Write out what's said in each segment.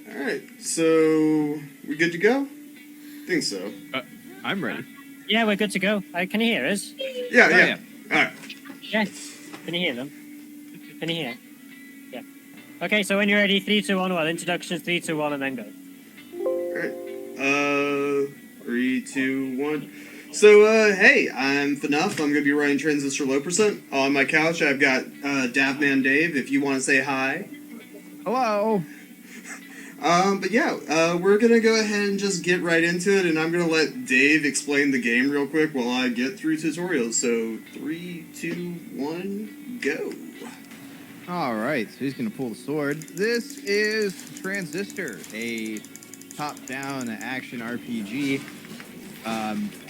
Alright, so we good to go? Think so. I'm ready. Yeah, we're good to go. Can you hear us? Yeah. Alright. Yes. Can you hear them? Can you hear? Yeah. Okay, so when you're ready, 3, 2, 1, well, introductions, 3, 2, 1, and then go. Alright. 3, 2, 1. So, hey, I'm FNUF. I'm gonna be running Transistor Low Percent. On my couch, I've got Davman Dave, if you want to say hi. Hello. But yeah, we're gonna go ahead and just get right into it, and I'm gonna let Dave explain the game real quick while I get through tutorials. So, 3, 2, 1, go. Alright, so he's going to pull the sword. This is Transistor, a top-down action RPG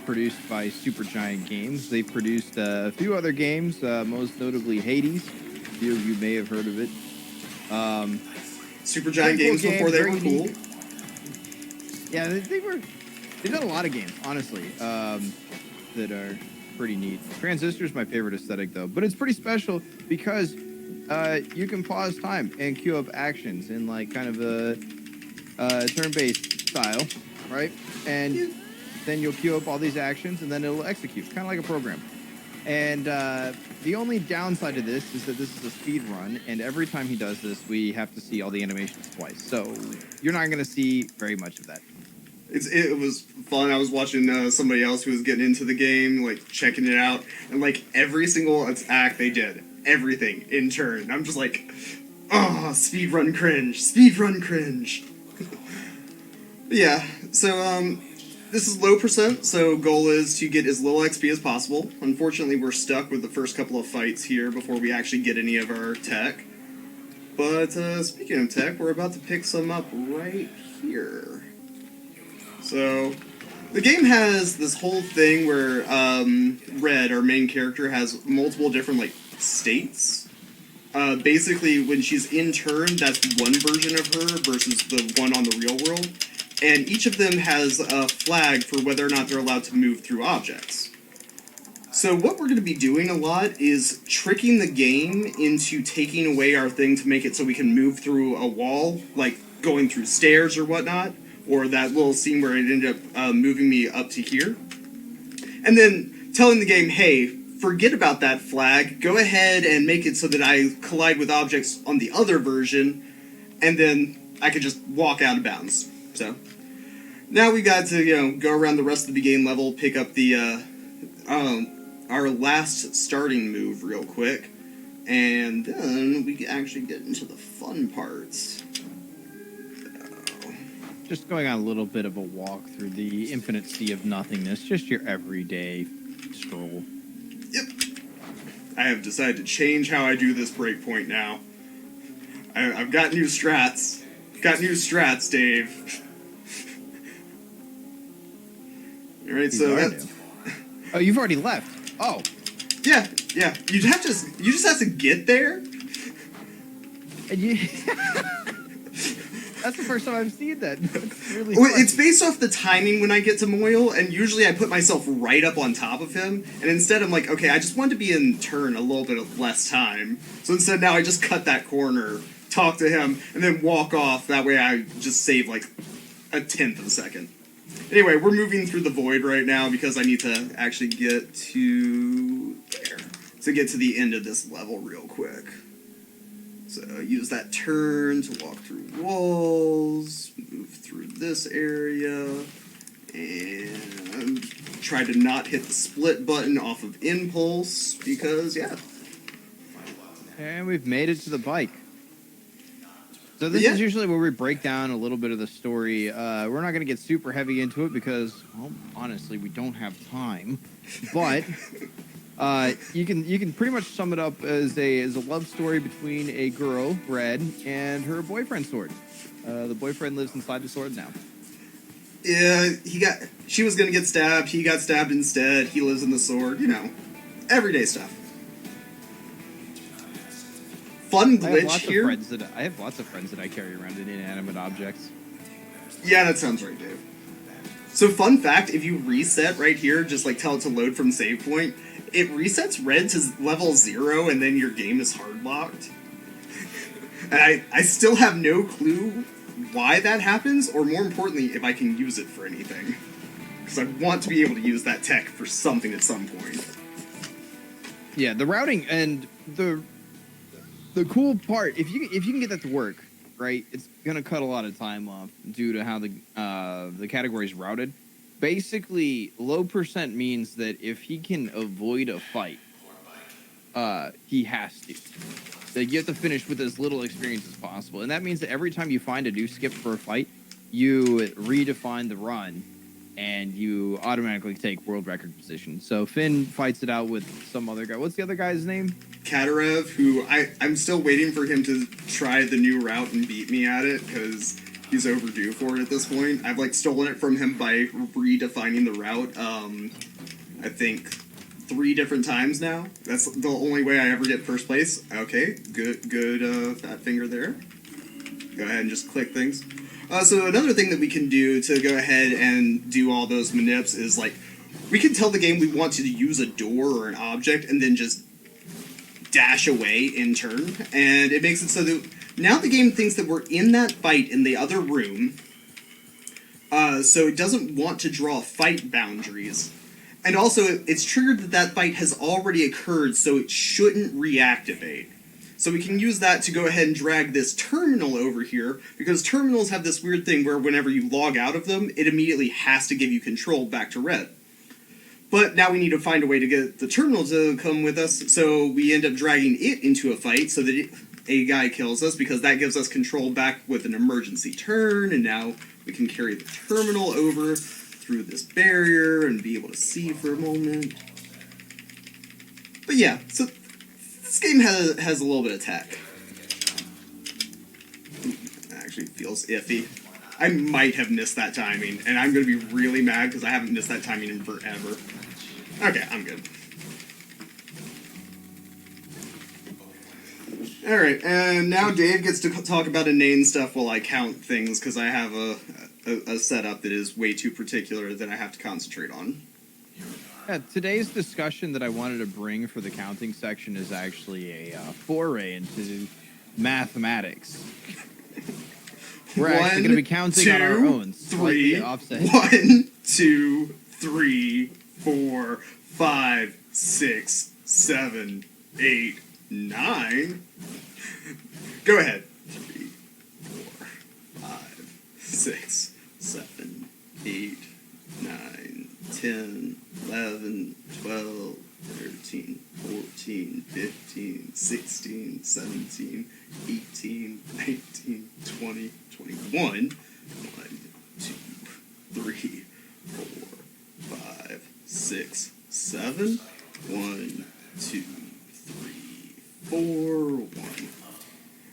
produced by Supergiant Games. They've produced a few other games, most notably Hades. A few of you may have heard of it. Supergiant Games game, before they were cool. Yeah, they've done a lot of games, honestly, that are pretty neat. Transistor's my favorite aesthetic, though, but it's pretty special because you can pause time and queue up actions in like kind of a turn-based style, right? And then you'll queue up all these actions, and then it'll execute, kind of like a program. And the only downside to this is that this is a speed run, and every time he does this, we have to see all the animations twice. So you're not going to see very much of that. It was fun. I was watching somebody else who was getting into the game, like checking it out, and like every single attack they did, everything in turn. I'm just like, oh, speedrun cringe. Yeah, so this is low percent, so goal is to get as little XP as possible. Unfortunately, we're stuck with the first couple of fights here before we actually get any of our tech. But speaking of tech, we're about to pick some up right here. So, the game has this whole thing where Red, our main character, has multiple different, like, states. Basically, when she's in turn, that's one version of her versus the one on the real world. And each of them has a flag for whether or not they're allowed to move through objects. So what we're going to be doing a lot is tricking the game into taking away our thing to make it so we can move through a wall, like going through stairs or whatnot, or that little scene where it ended up moving me up to here. And then telling the game, hey, forget about that flag, go ahead and make it so that I collide with objects on the other version, and then I could just walk out of bounds. So, now we got to, go around the rest of the game level, pick up the, our last starting move real quick, and then we actually get into the fun parts. Just going on a little bit of a walk through the infinite sea of nothingness, just your everyday stroll. Yep. I have decided to change how I do this breakpoint now. I've got new strats. Got new strats, Dave. Alright, so that's... Oh, you've already left. Oh. Yeah. You just have to get there. And you... That's the first time I've seen that. It's really well, it's based off the timing when I get to Moyle, and usually I put myself right up on top of him, and instead I'm like, okay, I just want to be in turn a little bit of less time. So instead now I just cut that corner, talk to him, and then walk off. That way I just save like a tenth of a second. Anyway, we're moving through the void right now because I need to actually get to there. To get to the end of this level real quick. So use that turn to walk through walls, move through this area, and try to not hit the split button off of impulse because, yeah. And we've made it to the bike. So this is usually where we break down a little bit of the story. We're not going to get super heavy into it because, well, honestly, we don't have time. But you can pretty much sum it up as a love story between a girl, Red, and her boyfriend, Sword. The boyfriend lives inside the Sword now. Yeah, she was going to get stabbed. He got stabbed instead. He lives in the Sword. Everyday stuff. Fun glitch here. I have lots of friends that I carry around in inanimate objects. Yeah, that sounds right, Dave. So fun fact, if you reset right here, just like tell it to load from save point, it resets Red to level 0 and then your game is hard locked. And I still have no clue why that happens, or more importantly, if I can use it for anything. Because I want to be able to use that tech for something at some point. Yeah, the routing and the cool part, if you can get that to work, right, it's gonna cut a lot of time off due to how the category is routed. Basically, low percent means that if he can avoid a fight, he has to. Like, you have to finish with as little experience as possible, and that means that every time you find a new skip for a fight, you redefine the run, and you automatically take world record position. So Finn fights it out with some other guy. What's the other guy's name? Katarev, who I'm still waiting for him to try the new route and beat me at it, because he's overdue for it at this point. I've, like, stolen it from him by redefining the route, I think 3 different times now. That's the only way I ever get first place. Okay, good fat finger there. Go ahead and just click things. So another thing that we can do to go ahead and do all those manips is, like, we can tell the game we want to use a door or an object and then just dash away in turn. And it makes it so that now the game thinks that we're in that fight in the other room, so it doesn't want to draw fight boundaries. And also, it's triggered that that fight has already occurred, so it shouldn't reactivate. So we can use that to go ahead and drag this terminal over here, because terminals have this weird thing where whenever you log out of them, it immediately has to give you control back to red. But now we need to find a way to get the terminal to come with us, so we end up dragging it into a fight so that a guy kills us, because that gives us control back with an emergency turn, and now we can carry the terminal over through this barrier and be able to see for a moment. But yeah, so this game has a little bit of tech. It actually feels iffy. I might have missed that timing, and I'm going to be really mad because I haven't missed that timing in forever. Okay, I'm good. Alright, and now Dave gets to talk about inane stuff while I count things, because I have a setup that is way too particular that I have to concentrate on. Yeah, today's discussion that I wanted to bring for the counting section is actually a foray into mathematics. We're actually going to be counting on our own. 3, offset. 1, 2, 3, 4, 5, 6, 7, 8, 9. Go ahead. 3, 4, 5, 6, 7, 8, 9, 10, 11, 12, 13, 14, 15, 16, 17, 18, 19, 20, 21. 1, 2, 3, 4, 5, 6, 7. 1, 2, 3, 4, 1.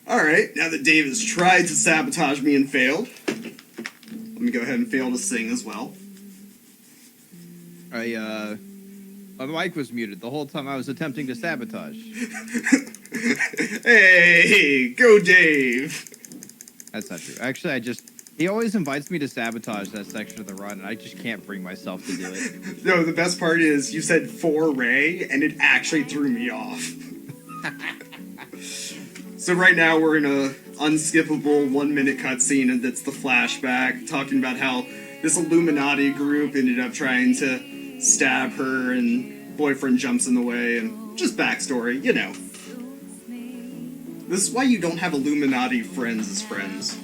Alright, now that Dave has tried to sabotage me and failed, let me go ahead and fail to sing as well. My mic was muted the whole time I was attempting to sabotage. Hey, go Dave! That's not true. Actually, he always invites me to sabotage that section of the run, and I just can't bring myself to do it. No, the best part is you said foray, and it actually threw me off. So right now we're in a unskippable 1-minute cutscene, and that's the flashback, talking about how this Illuminati group ended up trying to stab her, and boyfriend jumps in the way, and just backstory, you know. This is why you don't have Illuminati friends as friends.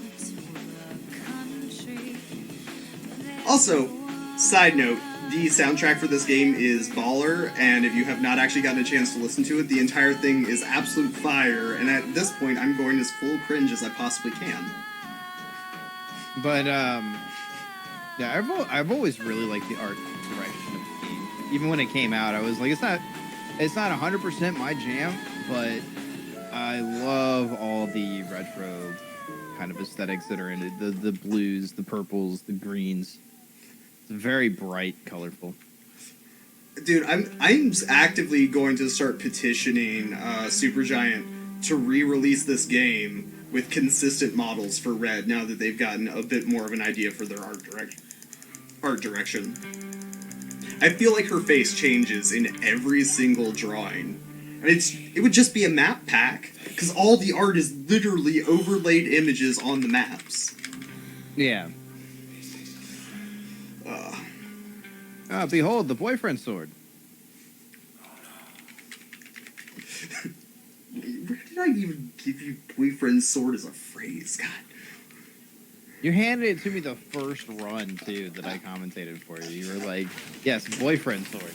Also, side note, the soundtrack for this game is baller, and if you have not actually gotten a chance to listen to it, the entire thing is absolute fire, and at this point, I'm going as full cringe as I possibly can. But, yeah, I've always really liked the art direction of the game. Even when it came out, I was like, it's not 100% my jam, but I love all the retro kind of aesthetics that are in it. The blues, the purples, the greens. It's very bright, colorful. Dude, I'm actively going to start petitioning Supergiant to re-release this game with consistent models for Red now that they've gotten a bit more of an idea for their art direction. I feel like her face changes in every single drawing. And it would just be a map pack, because all the art is literally overlaid images on the maps. Yeah. Behold, the boyfriend sword. Where did I even give you boyfriend sword as a phrase? God. You handed it to me the first run, too, that I commentated for you. You were like, yes, boyfriend sword.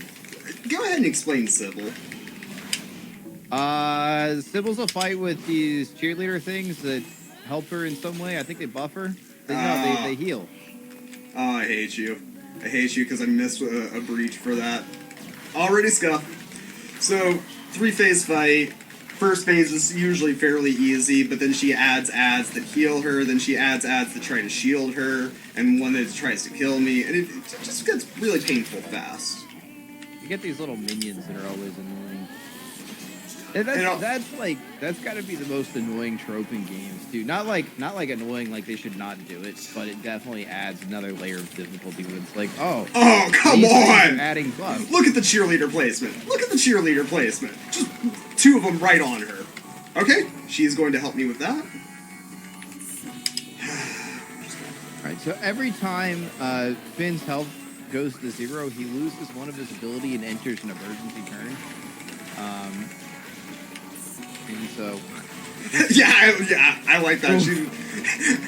Go ahead and explain Sybil. Sybil's a fight with these cheerleader things that help her in some way. I think they buff her. They heal. Oh, I hate you. I hate you because I missed a breach for that. Already scuffed. So, 3-phase fight. First phase is usually fairly easy, but then she adds ads that heal her, then she adds ads that try to shield her, and one that tries to kill me, and it just gets really painful fast. You get these little minions that are always annoying. And that's got to be the most annoying trope in games too. Not like annoying like they should not do it, but it definitely adds another layer of difficulty when it's like, oh come on, adding buffs. Look at the cheerleader placement. Look at the cheerleader placement. Just 2 of them right on her. Okay, she's going to help me with that. All right, so every time Finn's health goes to 0, he loses one of his ability and enters an emergency turn. And so... yeah, I like that.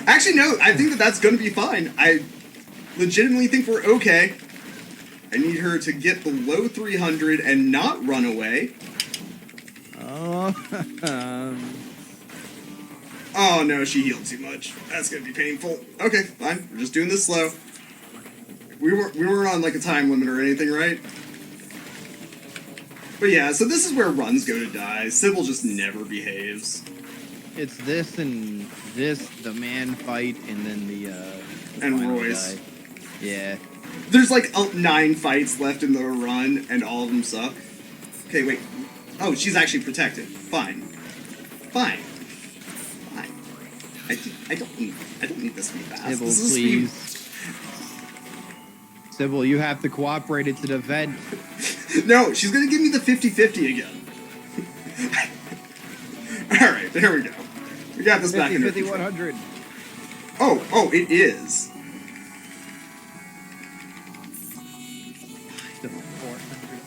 Actually, no, I think that's going to be fine. I legitimately think we're okay. I need her to get below 300 and not run away. Oh, no, she healed too much. That's going to be painful. Okay, fine. We're just doing this slow. We weren't on, like, a time limit or anything, right? But yeah, so this is where runs go to die. Sybil just never behaves. It's this and this, the man fight, and then the and Royce. Guy. Yeah. There's like 9 fights left in the run, and all of them suck. Okay, wait. Oh, she's actually protected. Fine. Fine. I don't need this to be fast. Sybil, this please. Sybil, you have to cooperate. It's an event. No, she's gonna give me the 50-50 again. Alright, there we go. We got this 50, back in 50, 100. Oh, it is.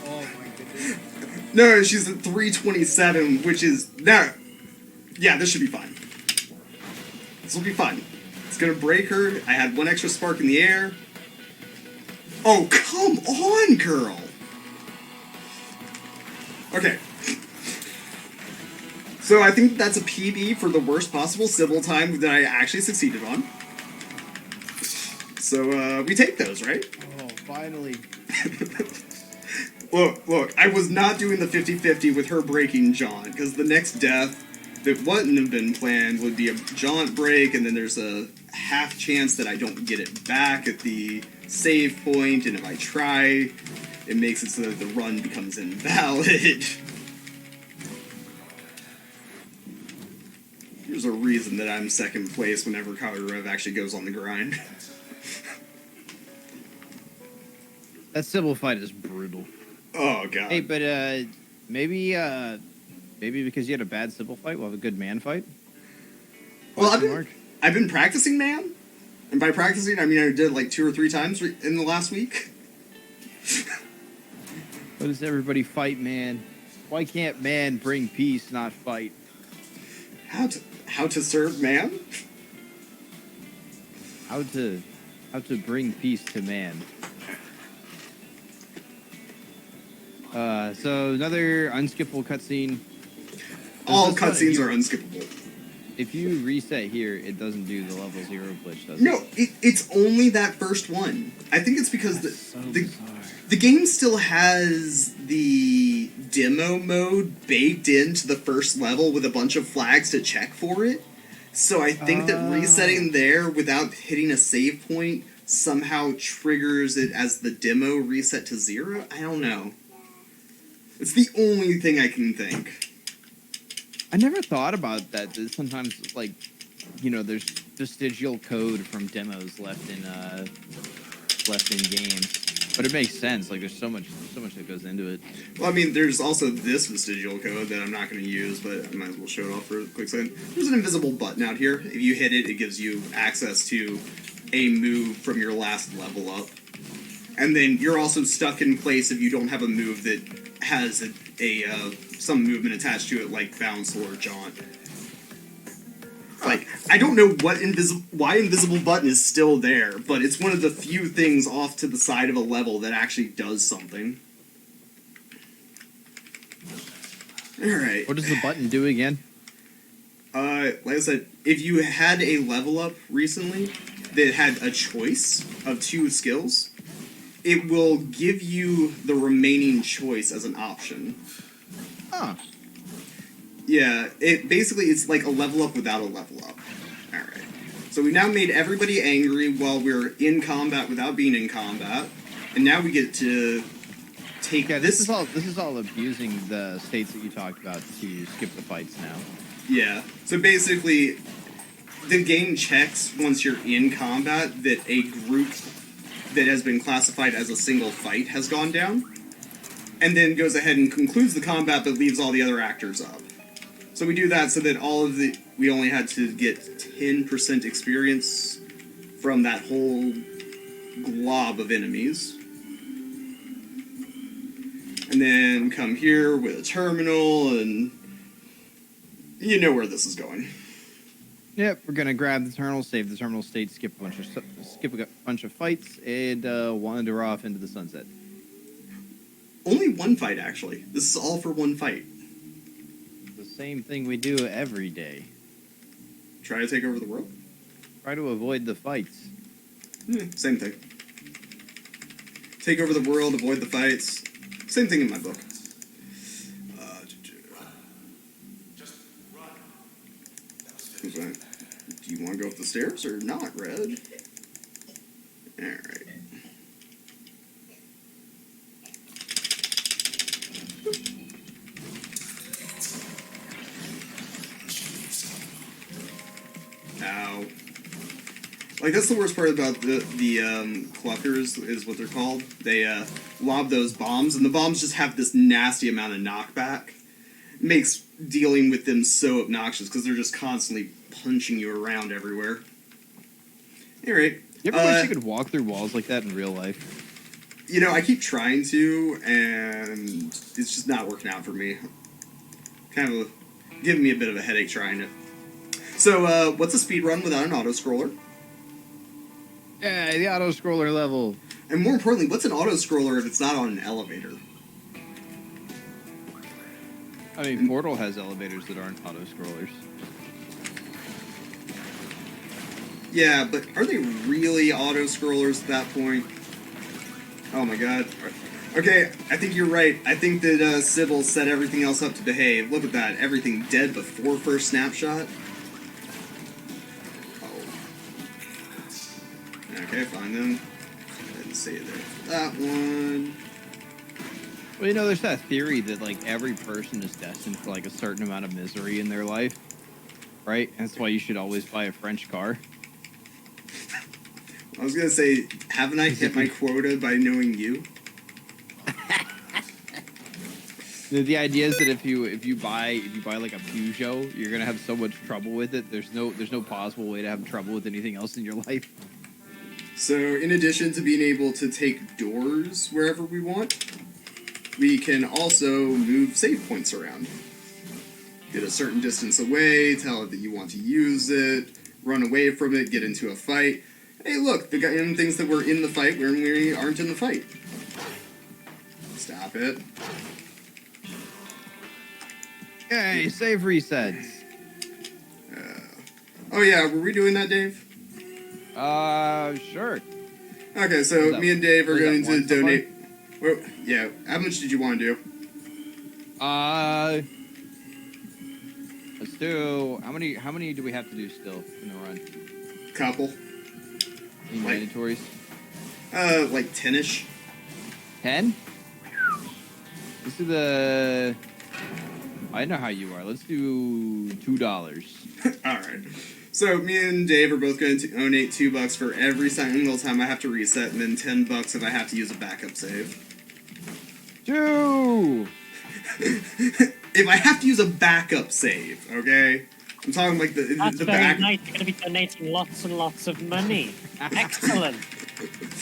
Oh my goodness. No, she's at 327, which is... No. Yeah, this should be fine. This will be fine. It's gonna break her. I had 1 extra spark in the air. Oh, come on, girl! Okay. So I think that's a PB for the worst possible Sybil time that I actually succeeded on. So, we take those, right? Oh, finally. Look, I was not doing the 50-50 with her breaking Jaunt, because the next death that wouldn't have been planned would be a Jaunt break, and then there's a half chance that I don't get it back at the save point, and if I try, it makes it so that the run becomes invalid. There's a reason that I'm second place whenever Kagarev actually goes on the grind. That Sybil fight is brutal. Oh, God. Hey, but maybe because you had a bad Sybil fight, we'll have a good man fight? Well, I've been practicing man. And by practicing, I mean I did it like 2 or 3 times in the last week. What does everybody fight, man? Why can't man bring peace, not fight? How to serve man? How to bring peace to man. So another unskippable cutscene. All cutscenes are unskippable. If you reset here, it doesn't do the level 0 glitch, does it? No, it's only that first one. I think it's because the game still has the demo mode baked into the first level with a bunch of flags to check for it. So I think that resetting there without hitting a save point somehow triggers it as the demo reset to 0. I don't know. It's the only thing I can think. I never thought about that. Sometimes, like, you know, there's vestigial code from demos left in games, but it makes sense. Like, there's so much that goes into it. Well, I mean, there's also this vestigial code that I'm not going to use, but I might as well show it off for a quick second. There's an invisible button out here. If you hit it, it gives you access to a move from your last level up. And then you're also stuck in place if you don't have a move that has some movement attached to it, like bounce or jaunt. Like, I don't know why invisible button is still there, but it's one of the few things off to the side of a level that actually does something. Alright. What does the button do again? Like I said, if you had a level up recently that had a choice of 2 skills, it will give you the remaining choice as an option. Huh. Yeah, it's like a level up without a level up. Alright. So we now made everybody angry while we're in combat without being in combat. And now we get to take this is all abusing the states that you talked about to skip the fights now. Yeah. So basically, the game checks once you're in combat that a group that has been classified as a single fight has gone down, and then goes ahead and concludes the combat but leaves all the other actors up. So we do that so that we only had to get 10% experience from that whole glob of enemies. And then come here with a terminal, and you know where this is going. Yep, we're gonna grab the terminal, save the terminal state, skip a bunch of fights, and wander off into the sunset. Only one fight, actually. This is all for one fight. The same thing we do every day. Try to take over the world? Try to avoid the fights. Same thing. Take over the world, avoid the fights. Same thing in my book. Who's that? Do you want to go up the stairs or not, Red? Alright. Ow. Like, that's the worst part about the cluckers, is what they're called. They lob those bombs, and the bombs just have this nasty amount of knockback. It makes dealing with them so obnoxious, because they're just constantly punching you around everywhere. Alright. You ever wish you could walk through walls like that in real life? You know, I keep trying to, and it's just not working out for me. Kind of giving me a bit of a headache trying it. So, what's a speed run without an auto-scroller? Yeah, the auto-scroller level. And more importantly, what's an auto-scroller if it's not on an elevator? I mean, Portal has elevators that aren't auto-scrollers. Yeah, but are they really auto-scrollers at that point? Oh my god. Okay, I think you're right. I think that Sybil set everything else up to behave. Look at that. Everything dead before first snapshot. Oh. Okay, fine then. Go ahead and save there for that one. Well, you know, there's that theory that, like, every person is destined for, like, a certain amount of misery in their life, right? And that's why you should always buy a French car. I was gonna say, haven't I hit my quota by knowing you? The idea is that if you buy like a Peugeot, you're gonna have so much trouble with it. There's no possible way to have trouble with anything else in your life. So, in addition to being able to take doors wherever we want, we can also move save points around. Get a certain distance away, tell it that you want to use it, run away from it, get into a fight. Hey, look, the things that were in the fight when we aren't in the fight. Stop it. Yay, save resets. Oh yeah, were we doing that, Dave? Sure. Okay, so me and Dave are going to donate. So well, yeah, how much did you want to do? Let's do. How many do we have to do still in the run? Couple. Any mandatories? Like 10-ish. 10? Let's do the. I know how you are. Let's do $2. Alright. So, me and Dave are both going to donate $2 for every single time I have to reset, and then $10 if I have to use a backup save. 2! If I have to use a backup save, okay? I'm talking like That's the very back. nice. You're going to be donating lots and lots of money. Excellent.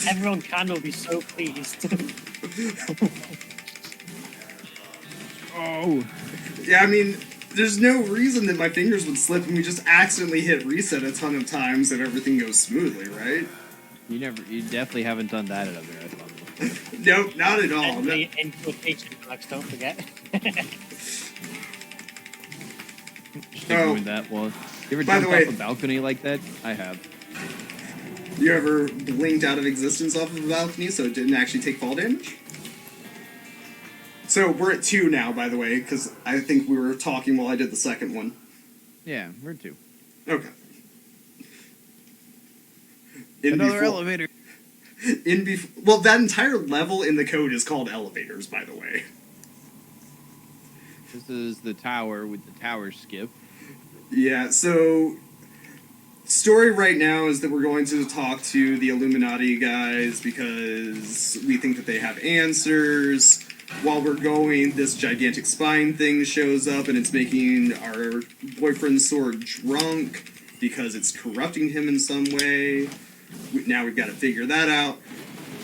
Everyone can will be so pleased. Oh. Yeah, I mean, there's no reason that my fingers would slip and we just accidentally hit reset a ton of times and everything goes smoothly, right? You definitely haven't done that at a marathon. Nope, not at all. Definitely in quotation marks, don't forget. Just Oh. ignoring that wall. You ever By the jumped way- off a balcony like that? I have. You ever blinked out of existence off of a balcony so it didn't actually take fall damage? So we're at 2 now, by the way, because I think we were talking while I did the second one. Yeah, we're two. Okay. Another elevator. Well, that entire level in the code is called elevators, by the way. This is the tower with the tower skip. Yeah, so story right now is that we're going to talk to the Illuminati guys because we think that they have answers. While we're going, this gigantic spine thing shows up and it's making our boyfriend Sword drunk because it's corrupting him in some way. Now we've got to figure that out.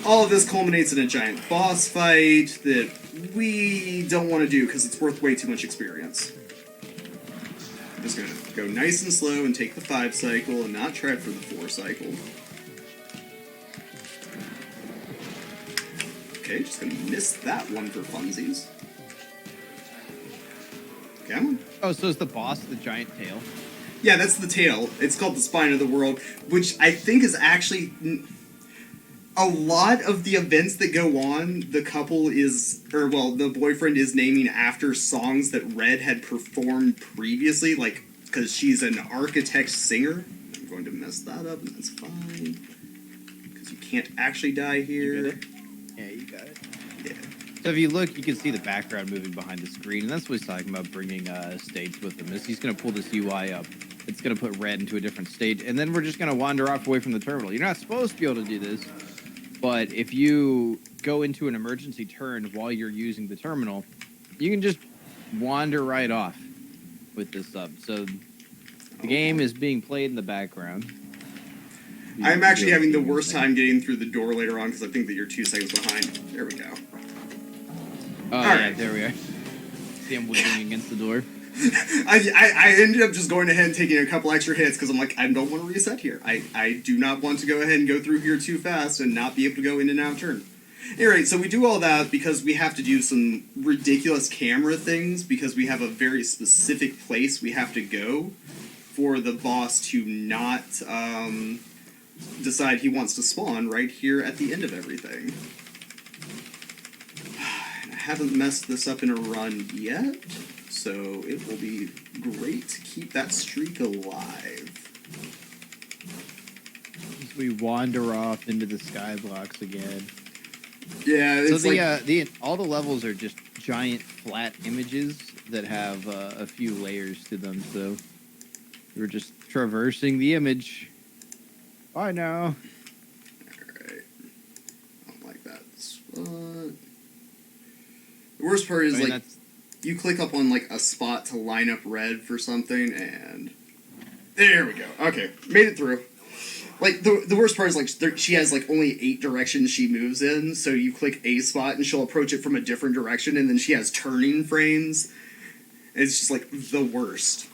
All of this culminates in a giant boss fight that we don't want to do because it's worth way too much experience. I'm just going to go nice and slow and take the 5 cycle and not try for the 4 cycle. Okay, just going to miss that one for funsies. Come on. Oh, so is the boss the giant tail? Yeah, that's the tail. It's called the Spine of the World, which I think is actually... A lot of the events that go on, the couple is... the boyfriend is naming after songs that Red had performed previously, like, because she's an architect singer. I'm going to mess that up, and that's fine. Because you can't actually die here. You got it? Yeah, you got it. Yeah. So if you look, you can see the background moving behind the screen, and that's what he's talking about bringing states with him. Is he's going to pull this UI up. It's going to put Red into a different state, and then we're just going to wander off away from the terminal. You're not supposed to be able to do this, but if you go into an emergency turn while you're using the terminal, you can just wander right off with this up. So the game is being played in the background. I'm actually having the worst time getting through the door later on because I think that you're 2 seconds behind. There we go. Oh, All yeah, right. there we are. See him wiggling against the door. I ended up just going ahead and taking a couple extra hits because I'm like, I don't want to reset here. I do not want to go ahead and go through here too fast and not be able to go in and out of turn. Alright, so we do all that because we have to do some ridiculous camera things because we have a very specific place we have to go for the boss to not decide he wants to spawn right here at the end of everything. I haven't messed this up in a run yet, so it will be great to keep that streak alive. As we wander off into the skyblocks again. Yeah, it's So all the levels are just giant flat images that have a few layers to them. So we're just traversing the image. I know. Alright. I don't like that spot. The worst part is, you click up on, like, a spot to line up Red for something, and... There we go. Okay, made it through. Like, the worst part is, like, she has, like, only 8 directions she moves in, so you click a spot and she'll approach it from a different direction, and then she has turning frames. It's just, like, the worst.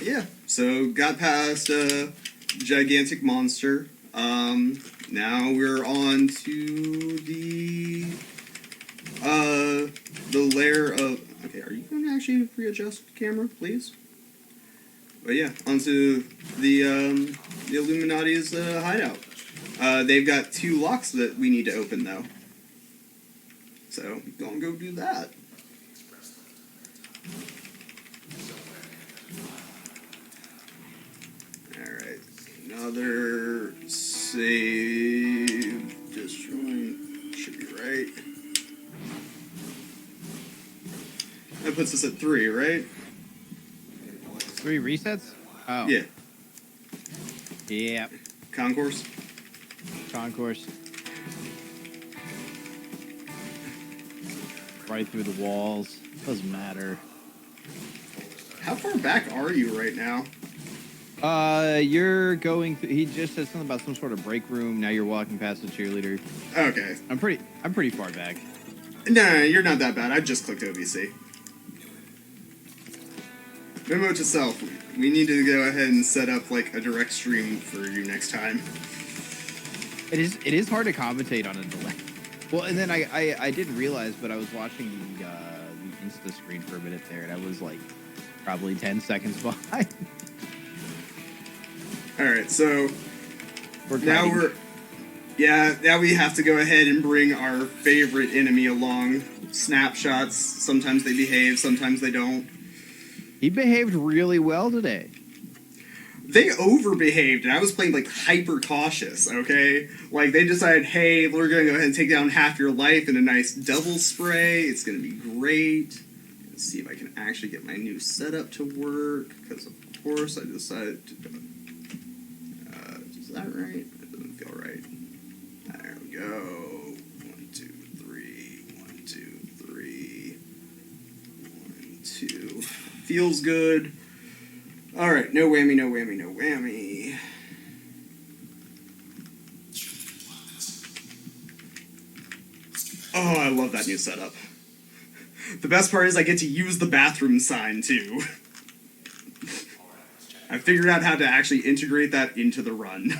Yeah, so got past a gigantic monster. Now we're on to the lair of... Okay, are you going to actually readjust the camera, please? But yeah, onto the Illuminati's hideout. They've got 2 locks that we need to open, though. So, gonna go do that. Alright, another save disjoint. Should be right. That puts us at 3, right? 3 resets? Oh. Yeah. Yeah. Concourse? Concourse. Right through the walls. Doesn't matter. How far back are you right now? You're going through, he just said something about some sort of break room. Now you're walking past the cheerleader. Okay. I'm pretty far back. No, you're not that bad. I just clicked OBC. Memo to self. We need to go ahead and set up like a direct stream for you next time. It is hard to commentate on a delay. Well, and then I didn't realize, but I was watching the Insta screen for a minute there, and I was like probably 10 seconds behind. All right, so now now now we have to go ahead and bring our favorite enemy along. Snapshots. Sometimes they behave, sometimes they don't. he behaved really well today. They overbehaved, and I was playing like hyper cautious. Okay, like they decided, hey, we're gonna go ahead and take down half your life in a nice double spray. It's gonna be great. Let's see if I can actually get my new setup to work, because of course I decided to. Is that right? That doesn't feel right. There we go. 1, 2, 3. 1, 2, 3. 1, 2. Feels good. All right, no whammy, no whammy, no whammy. Oh, I love that new setup. The best part is I get to use the bathroom sign, too. I figured out how to actually integrate that into the run.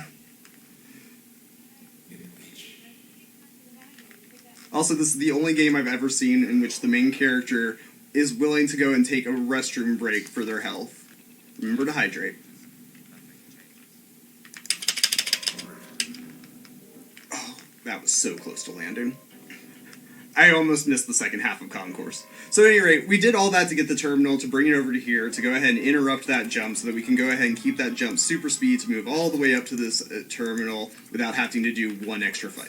Also, this is the only game I've ever seen in which the main character is willing to go and take a restroom break for their health. Remember to hydrate. Oh, that was so close to landing. I almost missed the second half of Concourse. So at any rate, we did all that to get the terminal, to bring it over to here, to go ahead and interrupt that jump so that we can go ahead and keep that jump super speed to move all the way up to this terminal without having to do one extra fight.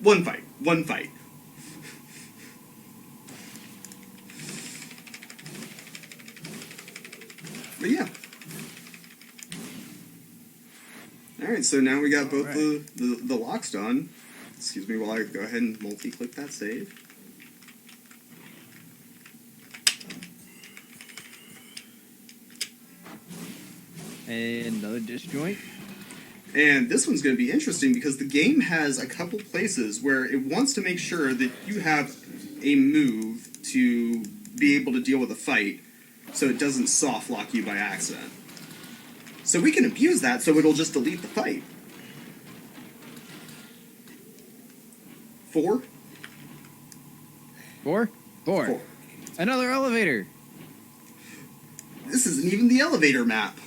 One fight. But yeah. Alright, so now we got both the locks done. Excuse me while I go ahead and multi-click that save. And another disjoint. And this one's going to be interesting because the game has a couple places where it wants to make sure that you have a move to be able to deal with a fight so it doesn't soft lock you by accident. So we can abuse that so it'll just delete the fight. 4? 4? 4. Another elevator. This isn't even the elevator map.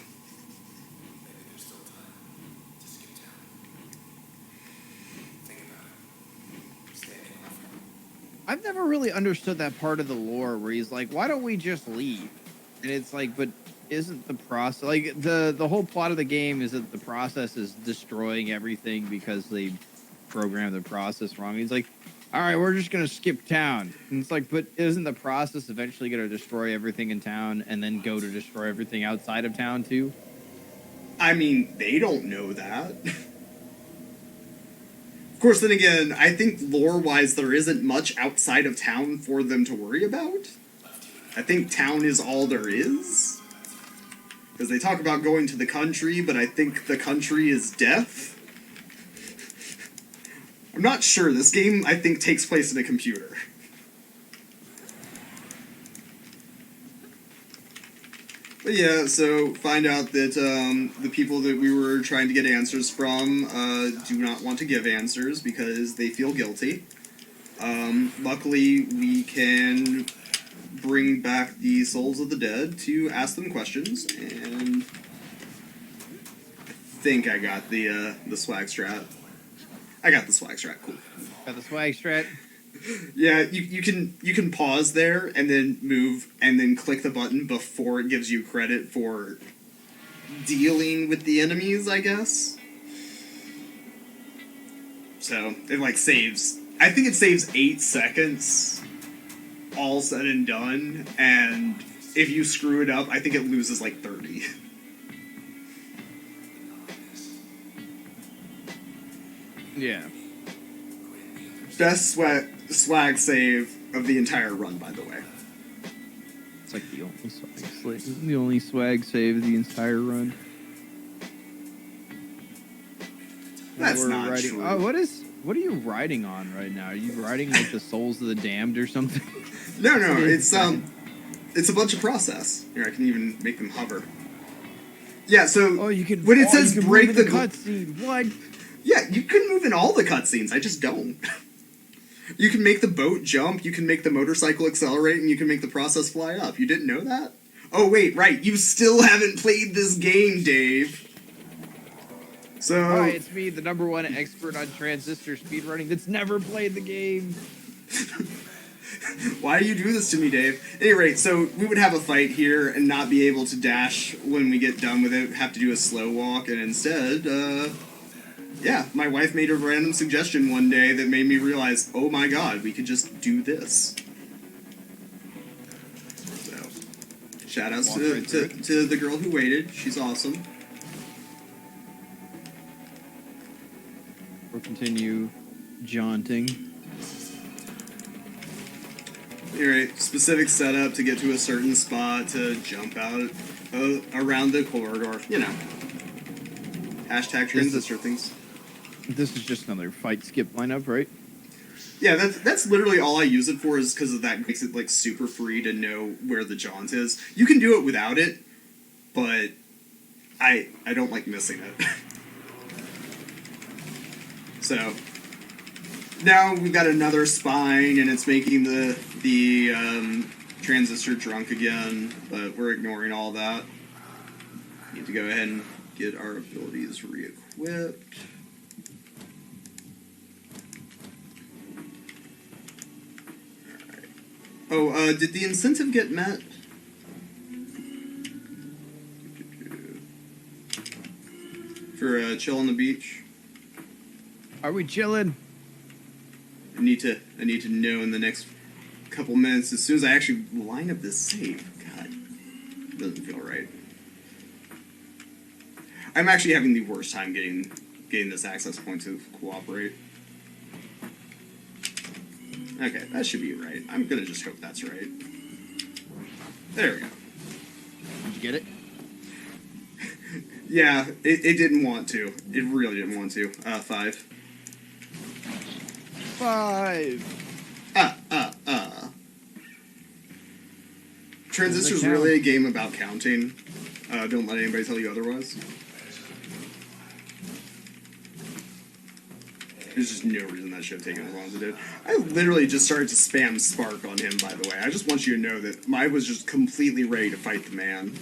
I've never really understood that part of the lore where he's like, why don't we just leave? And it's like, but isn't the process, like, the whole plot of the game is that the process is destroying everything because they programmed the process wrong. He's like, all right, we're just going to skip town. And it's like, but isn't the process eventually going to destroy everything in town and then go to destroy everything outside of town too? I mean, they don't know that. Of course, then again, I think lore-wise there isn't much outside of town for them to worry about. I think town is all there is. Because they talk about going to the country, but I think the country is death. I'm not sure. This game, I think, takes place in a computer. But yeah, so find out that the people that we were trying to get answers from do not want to give answers because they feel guilty. Luckily, we can bring back the souls of the dead to ask them questions, and I think I got the swag strat. I got the swag strat, cool. Got the swag strat? Yeah, you can pause there and then move and then click the button before it gives you credit for dealing with the enemies, I guess. So it like saves. I think it saves 8 seconds, all said and done. And if you screw it up, I think it loses like 30. Yeah. Best swag save of the entire run, by the way. That's like the only swag save of the entire run. That's We're not riding, true. what are you riding on right now? Are you riding like the Souls of the Damned or something? No, it's a bunch of process. Here, I can even make them hover. Yeah, so Oh, you can. when it says you can break move the in cutscene. What? Yeah, you can move in all the cutscenes. I just don't. You can make the boat jump. You can make the motorcycle accelerate, and you can make the process fly up. You didn't know that? Oh wait, right. You still haven't played this game, Dave. So Hi, it's me, the #1 expert on Transistor speedrunning that's never played the game. why do you do this to me, Dave? At any rate, so we would have a fight here and not be able to dash when we get done with it. Have to do a slow walk, and instead, yeah, my wife made a random suggestion one day that made me realize, oh my god, we could just do this. So, shout outs to the girl who waited. She's awesome. We'll continue jaunting. Alright, specific setup to get to a certain spot to jump out around the corridor. You know. Hashtag transistor things. This is just another fight skip lineup, right? Yeah, that's literally all I use it for, is because of that makes it like super free to know where the jaunt is. You can do it without it, but I don't like missing it. So now we've got another spine, and it's making the transistor drunk again, but we're ignoring all that. Need to go ahead and get our abilities re-equipped. Oh, did the incentive get met? For chill on the beach? Are we chilling? I need to know in the next couple minutes, as soon as I actually line up this save. God, it doesn't feel right. I'm actually having the worst time getting this access point to cooperate. Okay, that should be right. I'm gonna just hope that's right. There we go. Did you get it? Yeah, it didn't want to. It really didn't want to. 5. 5. Transistor's really a game about counting. Don't let anybody tell you otherwise. There's just no reason that should have taken as long as it did. I literally just started to spam Spark on him, by the way. I just want you to know that I was just completely ready to fight the man.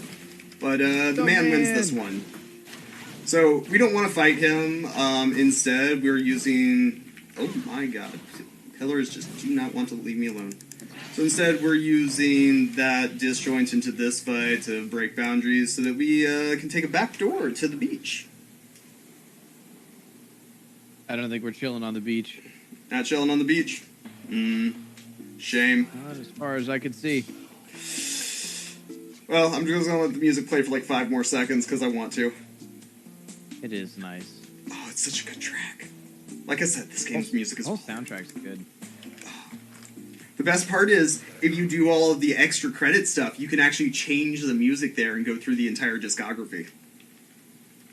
But the man wins this one. So we don't want to fight him. Instead, we're using... Oh my god. Pillars just do not want to leave me alone. So instead, we're using that disjoint into this fight to break boundaries so that we can take a back door to the beach. I don't think we're chilling on the beach. Not chilling on the beach. Shame. Not as far as I could see. Well, I'm just gonna let the music play for like 5 more seconds because I want to. It is nice. Oh, it's such a good track. Like I said, this game's music is... The whole soundtrack's good. The best part is, if you do all of the extra credit stuff, you can actually change the music there and go through the entire discography.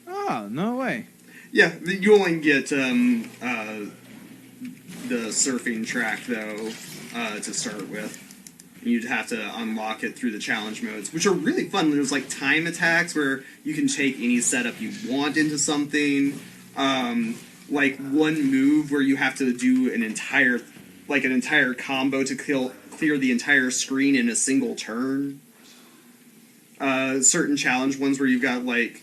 Oh, no way. Yeah, you only get the surfing track, though, to start with. You'd have to unlock it through the challenge modes, which are really fun. There's like time attacks where you can take any setup you want into something. Like one move where you have to do an entire combo to clear the entire screen in a single turn. Certain challenge ones where you've got like,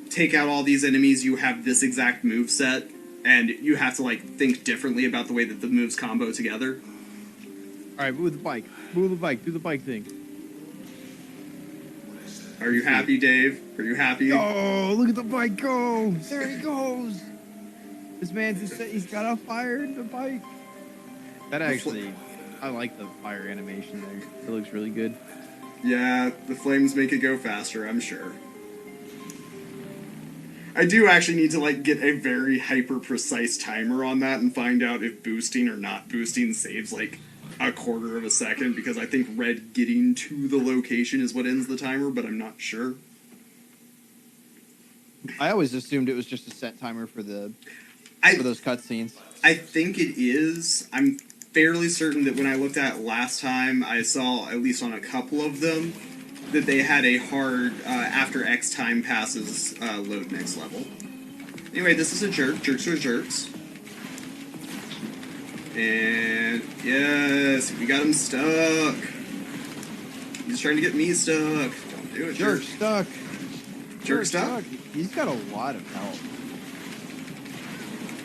take out all these enemies, you have this exact move set, and you have to like think differently about the way that the moves combo together. Alright, move the bike. Move the bike. Do the bike thing. Are you happy, Dave? Are you happy? Oh, look at the bike go! There he goes! This man's he's got a fire in the bike. That actually, I like the fire animation there. It looks really good. Yeah, the flames make it go faster, I'm sure. I do actually need to like get a very hyper precise timer on that and find out if boosting or not boosting saves like a quarter of a second, because I think red getting to the location is what ends the timer, but I'm not sure. I always assumed it was just a set timer for those cutscenes. I think it is. I'm fairly certain that when I looked at it last time, I saw, at least on a couple of them, that they had a hard, after X time passes, load next level. Anyway, this is a jerk. Jerks are jerks. And, yes, we got him stuck. He's trying to get me stuck. Don't do it, Jerk stuck. Jerk stuck? He's got a lot of health.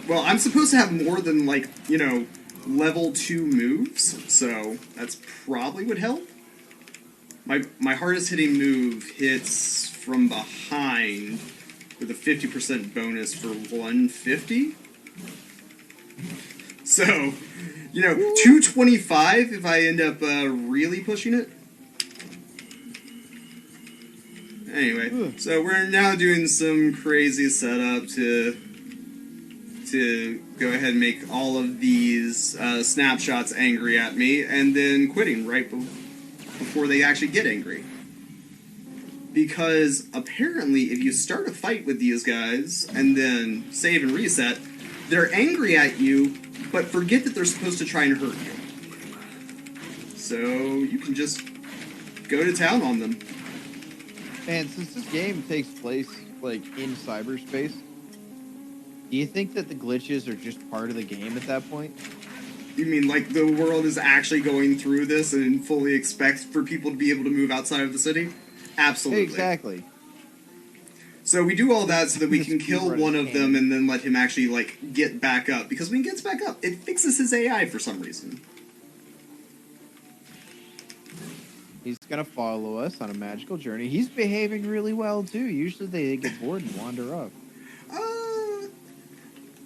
Well, I'm supposed to have more than, like, you know, level 2 moves, so that's probably would help. My hardest hitting move hits from behind with a 50% bonus for 150. So, you know, 225 if I end up really pushing it. Anyway, so we're now doing some crazy setup to go ahead and make all of these snapshots angry at me, and then quitting right before they actually get angry. Because apparently if you start a fight with these guys and then save and reset, they're angry at you, but forget that they're supposed to try and hurt you. So you can just go to town on them. And since this game takes place, like, in cyberspace, do you think that the glitches are just part of the game at that point? You mean like the world is actually going through this and fully expects for people to be able to move outside of the city? Absolutely. Exactly. So we do all that so that we can kill one of them and then let him actually, like, get back up. Because when he gets back up, it fixes his AI for some reason. He's gonna follow us on a magical journey. He's behaving really well, too. Usually they get bored and wander off.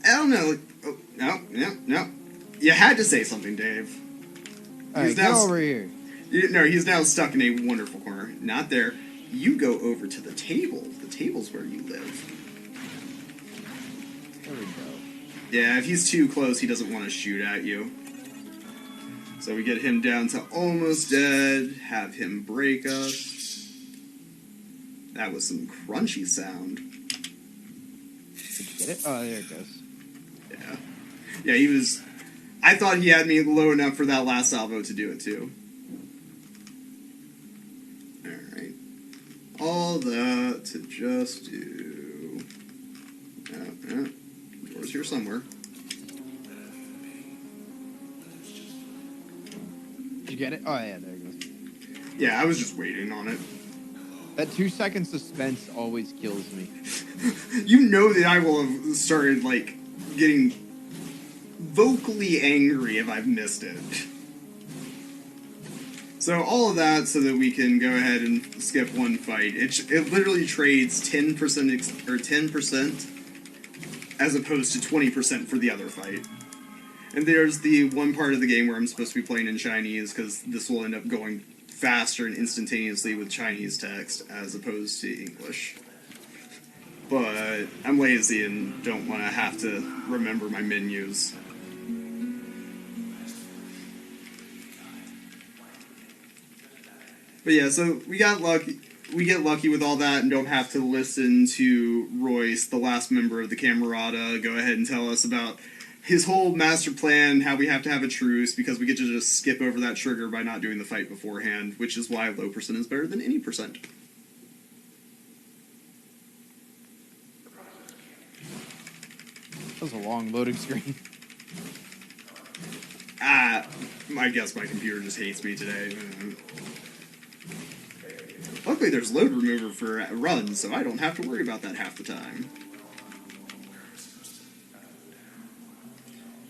I don't know. Oh, no. You had to say something, Dave. Alright, go over here. No, he's now stuck in a wonderful corner. Not there. You go over to the table. The table's where you live. There we go. Yeah, if he's too close, he doesn't want to shoot at you. So we get him down to almost dead, have him break us. That was some crunchy sound. Did you get it? Oh, there it goes. Yeah. Yeah, he was... I thought he had me low enough for that last salvo to do it, too. Alright. All that to just do... Yeah. Door's here somewhere. Did you get it? Oh, yeah, there it goes. Yeah, I was just waiting on it. That 2-second suspense always kills me. You know that I will have started, like, getting vocally angry if I've missed it. So all of that so that we can go ahead and skip one fight. It literally trades 10% or 10% as opposed to 20% for the other fight. And there's the one part of the game where I'm supposed to be playing in Chinese, because this will end up going faster and instantaneously with Chinese text as opposed to English. But I'm lazy and don't want to have to remember my menus. But yeah, so we got lucky. We get lucky with all that and don't have to listen to Royce, the last member of the Camerata, go ahead and tell us about his whole master plan, how we have to have a truce, because we get to just skip over that trigger by not doing the fight beforehand, which is why low percent is better than any percent. That was a long loading screen. I guess my computer just hates me today. Luckily there's load remover for runs, so I don't have to worry about that half the time.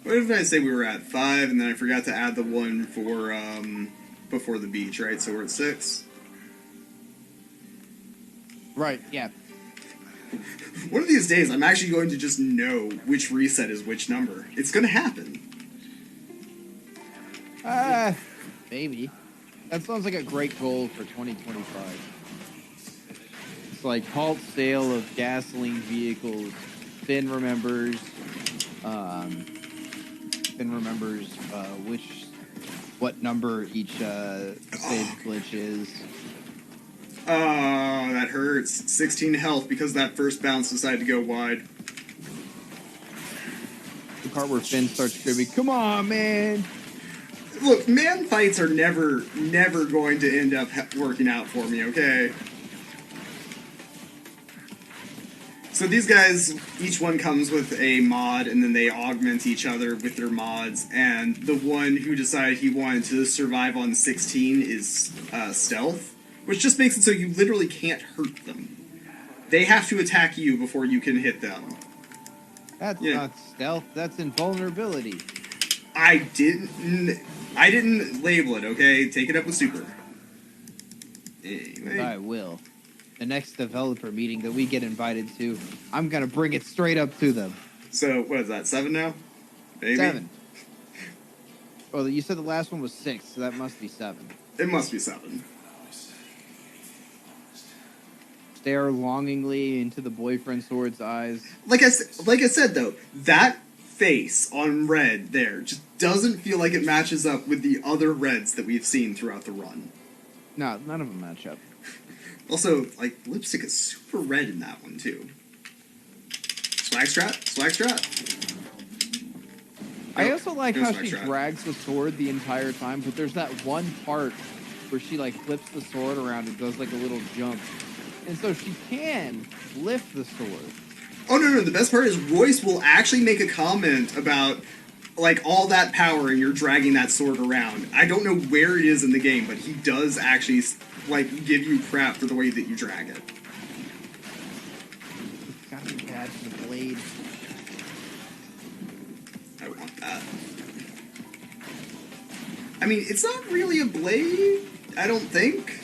What did I say we were at? 5, and then I forgot to add the one for, before the beach, right? So we're at 6? Right, yeah. One of these days, I'm actually going to just know which reset is which number. It's going to happen. Maybe. That sounds like a great goal for 2025. It's like halt sale of gasoline vehicles. Finn remembers which what number each save glitch is. Oh, that hurts. 16 health because that first bounce decided to go wide. The part where Finn starts screaming, "Come on, man!" Look, man fights are never going to end up working out for me, okay? So these guys, each one comes with a mod, and then they augment each other with their mods, and the one who decided he wanted to survive on 16 is stealth, which just makes it so you literally can't hurt them. They have to attack you before you can hit them. That's not stealth, that's invulnerability. I didn't label it, okay? Take it up with Super. Anyway. I will. The next developer meeting that we get invited to, I'm gonna bring it straight up to them. So, what is that, 7 now? Maybe? 7. Well, you said the last one was 6, so that must be 7. It must be 7. Stare longingly into the boyfriend sword's eyes. Like I said, though, that face on Red there just doesn't feel like it matches up with the other Reds that we've seen throughout the run. No, none of them match up. Also, like, lipstick is super red in that one, too. Swag strap. I also like how she swag strap. drags the sword the entire time, but there's that one part where she, like, flips the sword around and does, like, a little jump. And so she can lift the sword. Oh, no, the best part is Royce will actually make a comment about, like, all that power and you're dragging that sword around. I don't know where it is in the game, but he does actually, like, give you crap for the way that you drag it. It's gotta be bad for the blade. I want that. I mean, it's not really a blade, I don't think.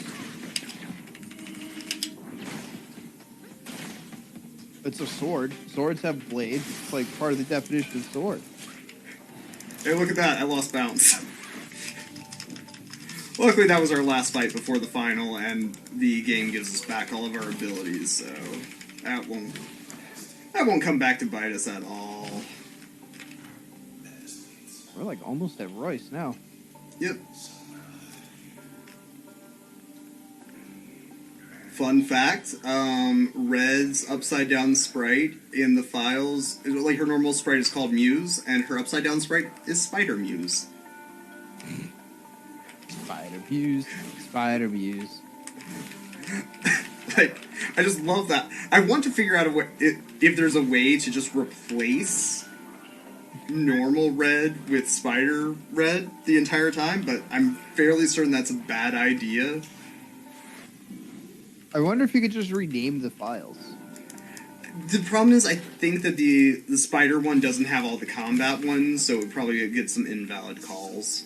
It's a sword. Swords have blades. It's like part of the definition of sword. Hey, look at that. I lost bounce. Luckily, that was our last fight before the final, and the game gives us back all of our abilities, so that won't come back to bite us at all. We're like almost at Royce now. Yep. Fun fact, Red's upside down sprite in the files, like her normal sprite is called Muse, and her upside down sprite is Spider Muse. Spider Muse. Like, I just love that. I want to figure out a way, if there's a way to just replace normal Red with Spider Red the entire time, but I'm fairly certain that's a bad idea. I wonder if you could just rename the files. The problem is, I think that the spider one doesn't have all the combat ones, so it would probably get some invalid calls.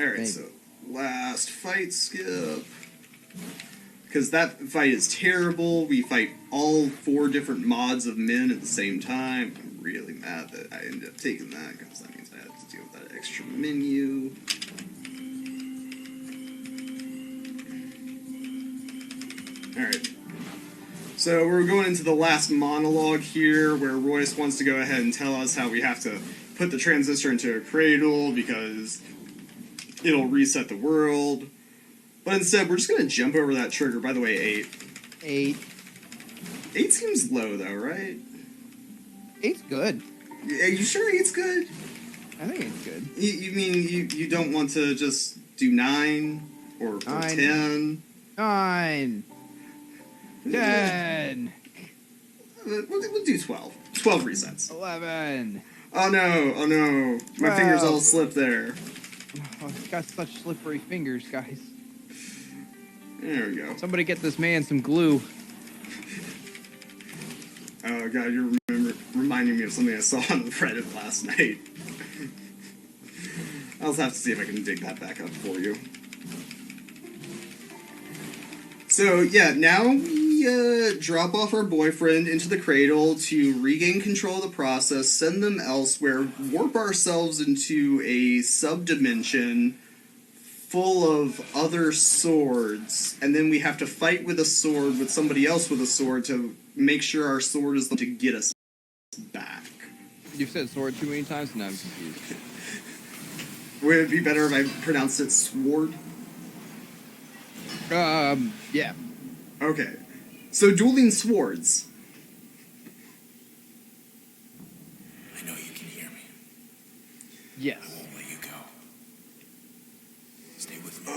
Alright, so last fight skip. Because that fight is terrible. We fight all 4 different mods of men at the same time. I'm really mad that I ended up taking that, because that means I had to deal with that extra menu. Alright. So we're going into the last monologue here, where Royce wants to go ahead and tell us how we have to put the transistor into a cradle because it'll reset the world. But instead, we're just going to jump over that trigger. By the way, 8. 8. 8 seems low, though, right? 8's good. Are you sure 8's good? I think it's good. You mean you don't want to just do 9 or 10? 9. 10. We'll do 12. 12 resets. 11. Oh no. My 12. fingers all slipped there. Oh, he's got such slippery fingers, guys. There we go. Somebody get this man some glue. Oh god, you're reminding me of something I saw on Reddit last night. I'll have to see if I can dig that back up for you. So, yeah, now we drop off our boyfriend into the cradle to regain control of the process, send them elsewhere, warp ourselves into a subdimension full of other swords, and then we have to fight with a sword with somebody else with a sword to make sure our sword is to get us back. You've said sword too many times, and now I'm confused. Would it be better if I pronounced it sword? Yeah. Okay. So, dueling swords. I know you can hear me. Yes. I won't let you go. Stay with me.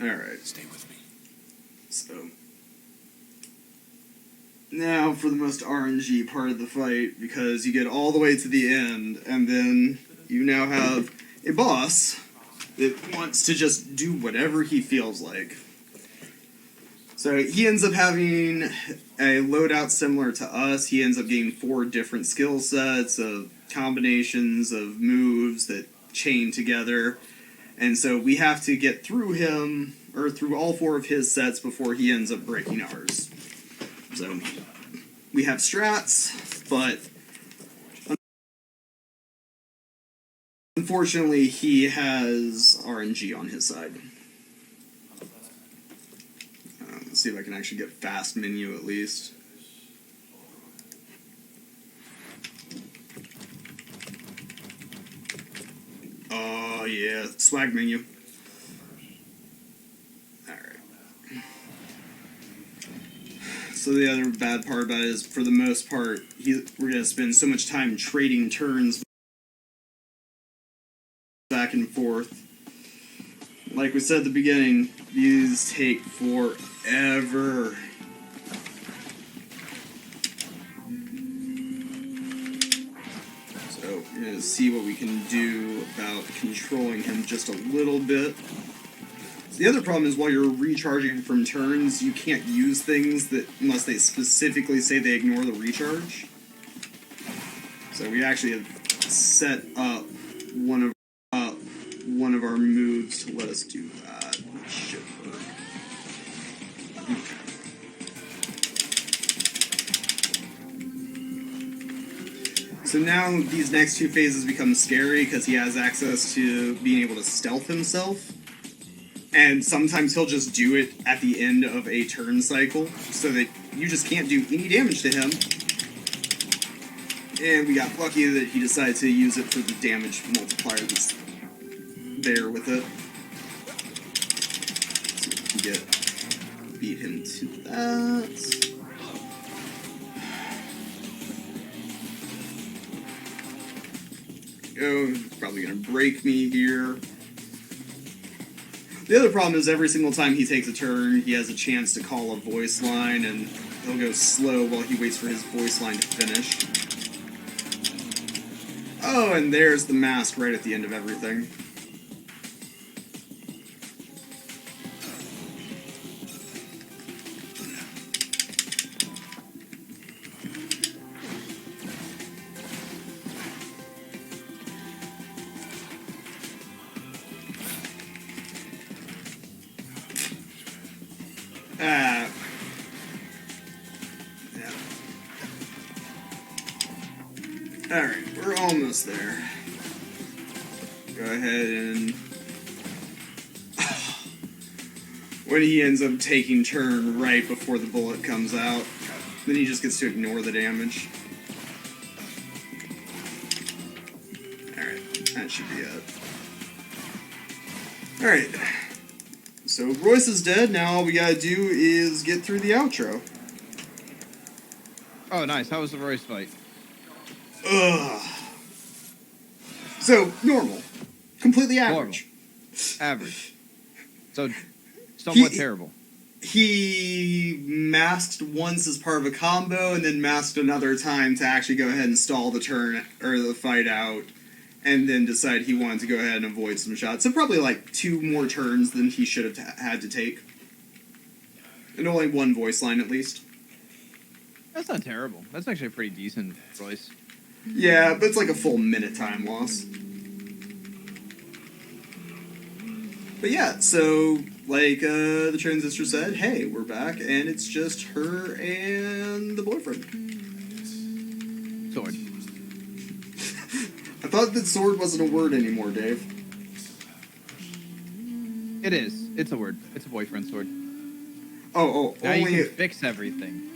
Alright. Stay with me. So. Now for the most RNG part of the fight, because you get all the way to the end, and then you now have a boss that wants to just do whatever he feels like. So he ends up having a loadout similar to us. He ends up getting 4 different skill sets of combinations of moves that chain together. And so we have to get through him, or through all 4 of his sets before he ends up breaking ours. So we have strats, but unfortunately he has RNG on his side. Let's see if I can actually get fast menu at least. Oh yeah, swag menu. Alright. So the other bad part about it is, for the most part, we're going to spend so much time trading turns back and forth. Like we said at the beginning, these take forever. So we're going to see what we can do about controlling him just a little bit. The other problem is, while you're recharging from turns, you can't use things that, unless they specifically say they ignore the recharge. So we actually have set up one of our moves to let us do that. That should work. So now these next 2 phases become scary because he has access to being able to stealth himself. And sometimes he'll just do it at the end of a turn cycle, so that you just can't do any damage to him. And we got lucky that he decided to use it for the damage multiplier that's there with it. So we can beat him to that. Oh, he's probably gonna break me here. The other problem is, every single time he takes a turn, he has a chance to call a voice line, and he'll go slow while he waits for his voice line to finish. Oh, and there's the mask right at the end of everything. Yeah. Alright, we're almost there. Go ahead and... when he ends up taking turn right before the bullet comes out, then he just gets to ignore the damage. Alright, that should be it. Alright. So Royce is dead, now all we gotta do is get through the outro. Oh, nice. How was the Royce fight? Ugh. So, normal. Completely average. Average. So, somewhat He- terrible. He masked once as part of a combo, and then masked another time to actually go ahead and stall the turn, or the fight out, and then decide he wanted to go ahead and avoid some shots. So probably like 2 more turns than he should have had to take. And only 1 voice line at least. That's not terrible. That's actually a pretty decent Royce. Yeah, but it's like a full minute time loss. But yeah, so like the Transistor said, hey, we're back, and it's just her and the boyfriend. Sword. I thought that sword wasn't a word anymore, Dave. It is. It's a word. It's a boyfriend sword. Oh, Now only... you can fix everything.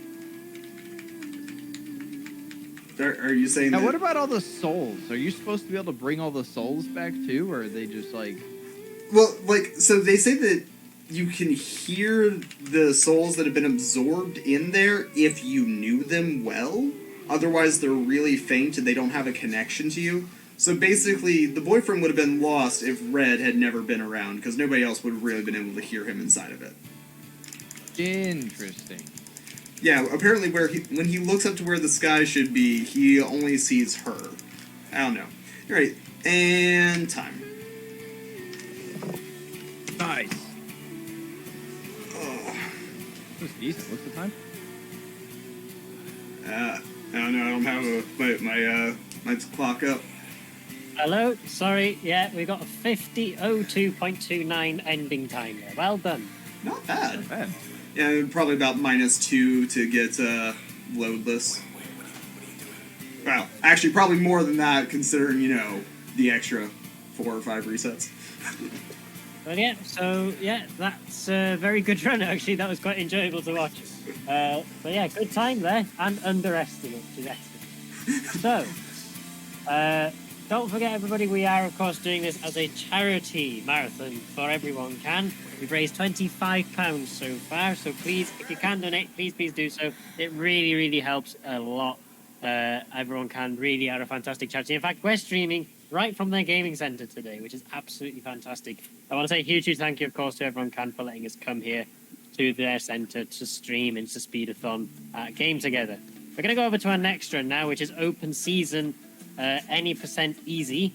Are you saying Now, that? what about all the souls? Are you supposed to be able to bring all the souls back too, or are they just like? Well, like, so they say that you can hear the souls that have been absorbed in there if you knew them well. Otherwise, they're really faint and they don't have a connection to you. So basically, the boyfriend would have been lost if Red had never been around, because nobody else would have really been able to hear him inside of it. Interesting. Yeah, apparently when he looks up to where the sky should be, he only sees her. I don't know. Alright, and time. Nice. Oh. That's decent. What's the time? I don't know, I don't have my clock up. Hello? Sorry, yeah, we got a 50:02.29 ending time there. Well done. Not bad. Not bad. Yeah, probably about -2 to get loadless. Well, actually, probably more than that, considering, you know, the extra 4 or 5 resets. But yeah, so yeah, that's a very good run actually. That was quite enjoyable to watch. But yeah, good time there and underestimate, which is excellent. So, don't forget everybody, we are of course doing this as a charity marathon for Everyone Can. We've raised £25 so far, so please, if you can donate, please do so. It really, really helps a lot. Everyone Can really are a fantastic charity. In fact, we're streaming right from their gaming centre today, which is absolutely fantastic. I want to say a huge thank you, of course, to Everyone Can for letting us come here to their centre to stream InstaSpeedathon Game Together. We're going to go over to our next run now, which is Open Season Any Percent Easy.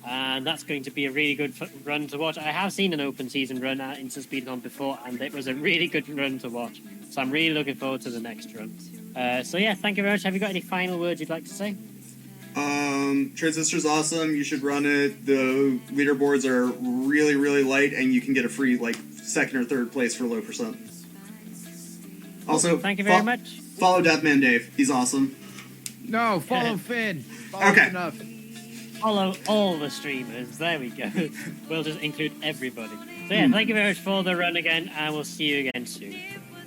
And that's going to be a really good run to watch. I have seen an open season run at InstaSpeedathon before, and it was a really good run to watch. So I'm really looking forward to the next run. So yeah, thank you very much. Have you got any final words you'd like to say? Transistor's awesome. You should run it. The leaderboards are really, really light, and you can get a free, like, 2nd or 3rd place for low percent. Also, thank you very much. Follow Deathman Dave. He's awesome. No, follow Finn. Follow Okay. enough. Follow all the streamers. There we go. We'll just include everybody. So yeah, thank you very much for the run again, and we'll see you again soon.